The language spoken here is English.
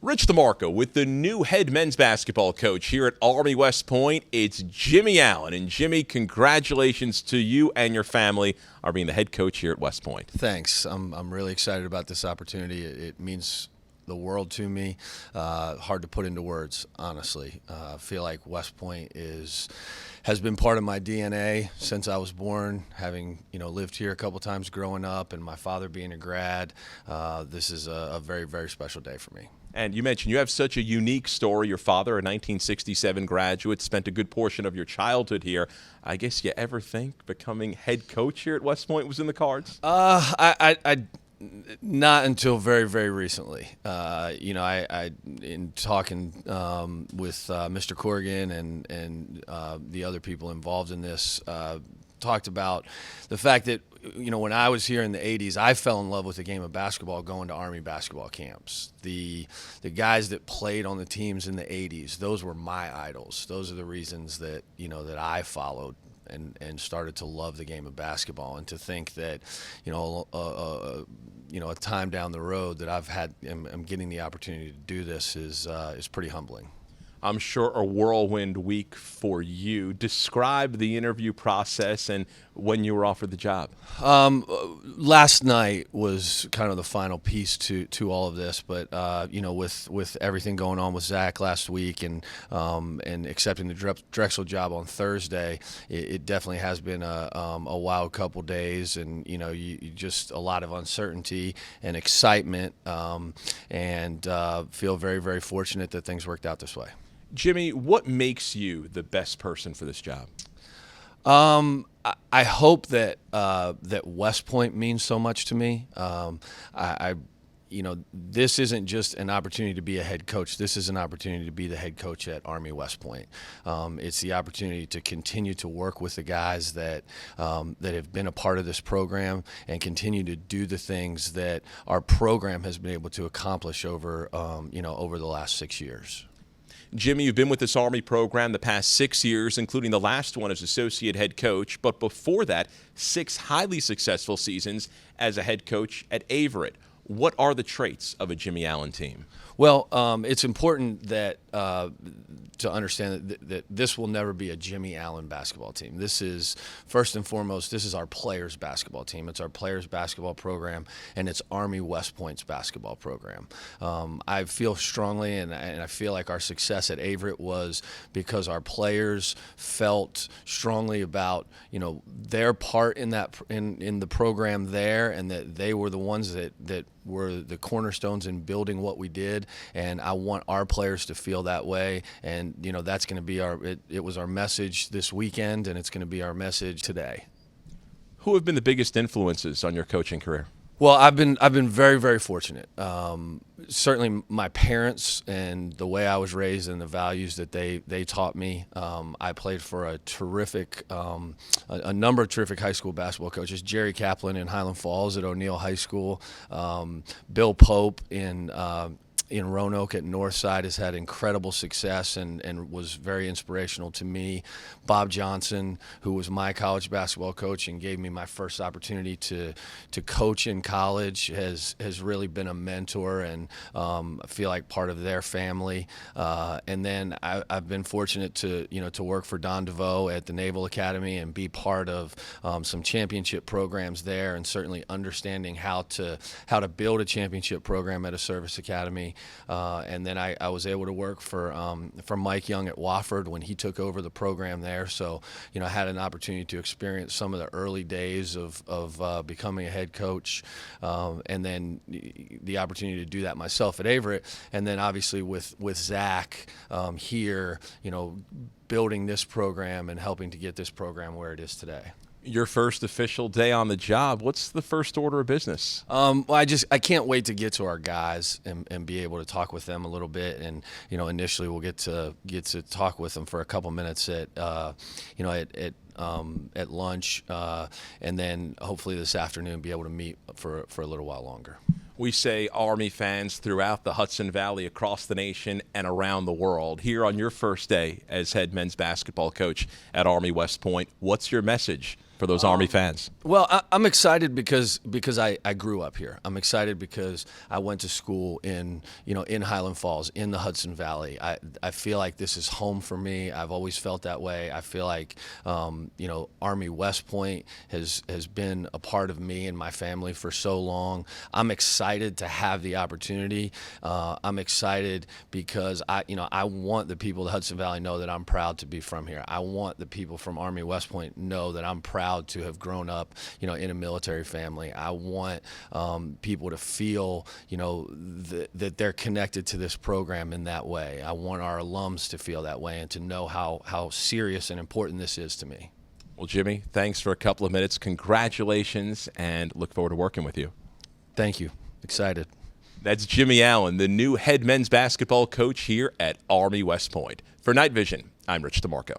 Rich DeMarco with the new head men's basketball coach here at Army West Point. It's Jimmy Allen. And Jimmy, congratulations to you and your family on being the head coach here at West Point. Thanks. I'm really excited about this opportunity. It means the world to me. Hard to put into words, honestly. I feel like West Point has been part of my DNA since I was born, having lived here a couple times growing up, and my father being a grad. This is a very, very special day for me. And you mentioned you have such a unique story. Your father, a 1967 graduate, spent a good portion of your childhood here. I guess you ever think becoming head coach here at West Point was in the cards? I not until very, very recently. I in talking with Mr. Corrigan and the other people involved in this, talked about the fact that when I was here in the 80s, I fell in love with the game of basketball going to Army basketball camps. The guys that played on the teams in the 80s, those were my idols. Those are the reasons that that I followed and started to love the game of basketball. And to think that a time down the road that I'm getting the opportunity to do this is pretty humbling. I'm sure a whirlwind week for you. Describe the interview process and when you were offered the job. Last night was kind of the final piece to all of this, but with everything going on with Zach last week and accepting the Drexel job on Thursday, it definitely has been a wild couple days, and you just a lot of uncertainty and excitement, and feel very, very fortunate that things worked out this way. Jimmy, what makes you the best person for this job? I hope that West Point means so much to me. This isn't just an opportunity to be a head coach. This is an opportunity to be the head coach at Army West Point. It's the opportunity to continue to work with the guys that have been a part of this program and continue to do the things that our program has been able to accomplish over the last 6 years. Jimmy, you've been with this Army program the past 6 years, including the last one as associate head coach, but before that, 6 highly successful seasons as a head coach at Averett. What are the traits of a Jimmy Allen team? Well, it's important that to understand that this will never be a Jimmy Allen basketball team. This is, first and foremost, this is our players' basketball team. It's our players' basketball program, and it's Army West Point's basketball program. I feel strongly, and I feel like our success at Averett was because our players felt strongly about their part in that in the program there, and that they were the ones that were the cornerstones in building what we did, and I want our players to feel that way. And that's going to be it was our message this weekend, and it's going to be our message today. Who have been the biggest influences on your coaching career? Well, I've been very, very fortunate. Certainly my parents and the way I was raised and the values that they taught me. I played for a number of terrific high school basketball coaches. Jerry Kaplan in Highland Falls at O'Neill High School. Bill Pope in Roanoke at Northside has had incredible success and was very inspirational to me. Bob Johnson, who was my college basketball coach and gave me my first opportunity to coach in college, has really been a mentor, and I feel like part of their family. And then I've been fortunate to work for Don DeVoe at the Naval Academy and be part of some championship programs there, and certainly understanding how to build a championship program at a service academy. And then I was able to work for Mike Young at Wofford when he took over the program there. So, I had an opportunity to experience some of the early days of becoming a head coach, and then the opportunity to do that myself at Averett. And then obviously with Zach here, building this program and helping to get this program where it is today. Your first official day on the job, what's the first order of business? Well, I can't wait to get to our guys and be able to talk with them a little bit. And initially we'll get to talk with them for a couple minutes at lunch, and then hopefully this afternoon be able to meet for a little while longer. We say Army fans throughout the Hudson Valley, across the nation, and around the world. Here on your first day as head men's basketball coach at Army West Point, what's your message for those Army fans? Well, I'm excited because I grew up here. I'm excited because I went to school in Highland Falls, in the Hudson Valley. I feel like this is home for me. I've always felt that way. I feel like Army West Point has been a part of me and my family for so long. I'm excited to have the opportunity. I'm excited because I want the people of the Hudson Valley know that I'm proud to be from here. I want the people from Army West Point know that I'm proud to have grown up, in a military family. I want people to feel, that they're connected to this program in that way. I want our alums to feel that way and to know how serious and important this is to me. Well, Jimmy, thanks for a couple of minutes. Congratulations, and look forward to working with you. Thank you. Excited. That's Jimmy Allen, the new head men's basketball coach here at Army West Point. For Night Vision, I'm Rich DeMarco.